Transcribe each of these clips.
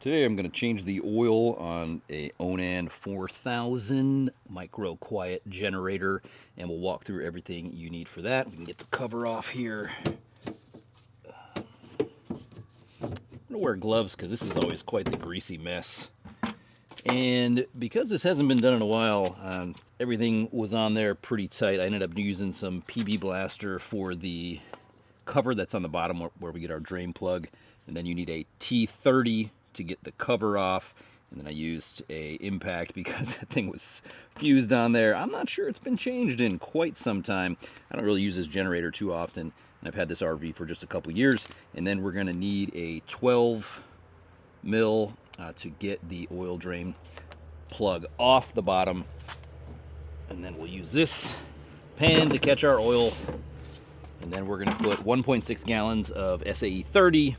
Today I'm going to change the oil on a Onan 4000 MicroQuiet generator, and we'll walk through everything you need for that. We can get the cover off here. I'm going to wear gloves because this is always quite the greasy mess. And because this hasn't been done in a while, everything was on there pretty tight. I ended up using some PB Blaster for the cover that's on the bottom where we get our drain plug. And then you need a T30 to get the cover off, and then I used a impact because that thing was fused on there. I'm not sure it's been changed in quite some time. I don't really use this generator too often, and I've had this RV for just a couple years. And then we're going to need a 12 mil to get the oil drain plug off the bottom, and then we'll use this pan to catch our oil, and then we're going to put 1.6 gallons of SAE 30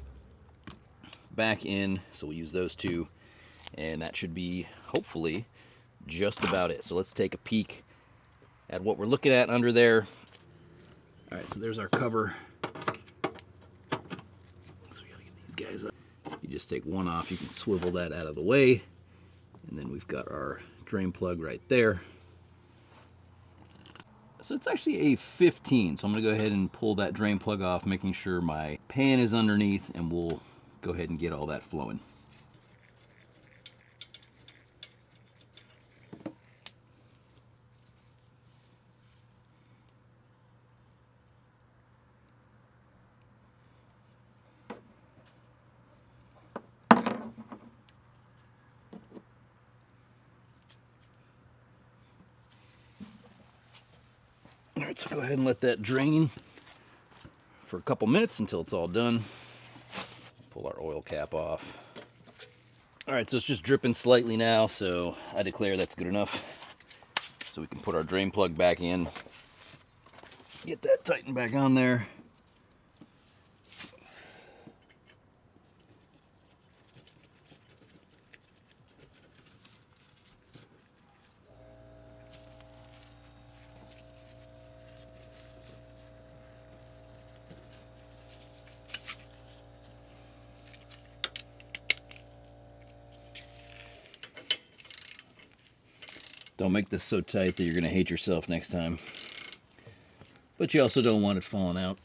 back in, so we'll use those two, and that should be hopefully just about it. So let's take a peek at what we're looking at under there. All right, so there's our cover. So we gotta get these guys up. You just take one off, you can swivel that out of the way, and then we've got our drain plug right there. So it's actually a 15, so I'm gonna go ahead and pull that drain plug off, making sure my pan is underneath, and we'll go ahead and get all that flowing. All right, so go ahead and let that drain for a couple minutes until it's all done. Pull our oil cap off. All right, so it's just dripping slightly now, so I declare that's good enough. So we can put our drain plug back in, get that tightened back on there. Don't make this so tight that you're going to hate yourself next time. But you also don't want it falling out.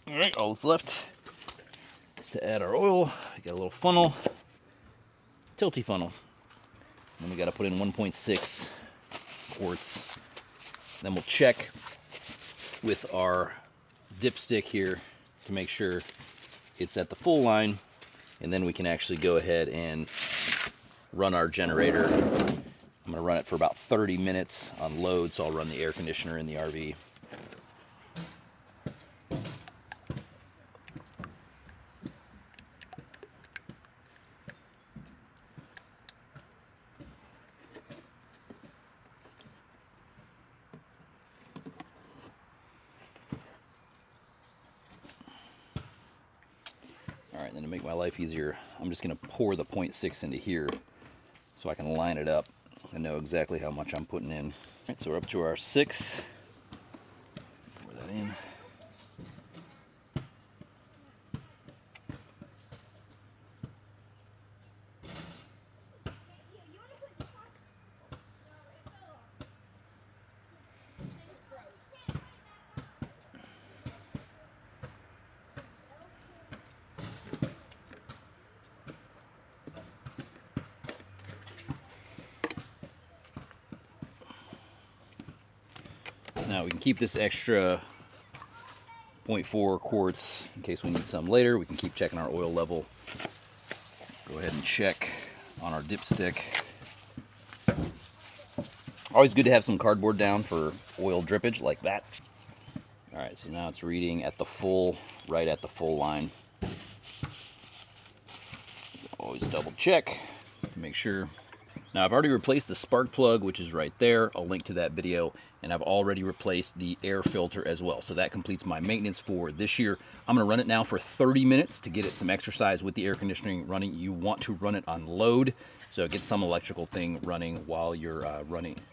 All right, all that's left is to add our oil. We got a little funnel, tilty funnel. Then we got to put in 1.6 quarts. Then we'll check with our dipstick here to make sure it's at the full line. And then we can actually go ahead and run our generator. I'm going to run it for about 30 minutes on load, so I'll run the air conditioner in the RV. All right, then to make my life easier, I'm just going to pour the 0.6 into here so I can line it up and know exactly how much I'm putting in. All right, so we're up to our 6. Pour that in. Now we can keep this extra 0.4 quarts in case we need some later. We can keep checking our oil level. Go ahead and check on our dipstick. Always good to have some cardboard down for oil drippage like that. All right, so now it's reading at the full, right at the full line. Always double check to make sure. Now I've already replaced the spark plug, which is right there. I'll link to that video. And I've already replaced the air filter as well. So that completes my maintenance for this year. I'm gonna run it now for 30 minutes to get it some exercise with the air conditioning running. You want to run it on load, so get some electrical thing running while you're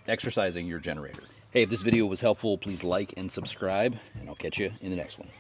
exercising your generator. Hey, if this video was helpful, please like and subscribe, and I'll catch you in the next one.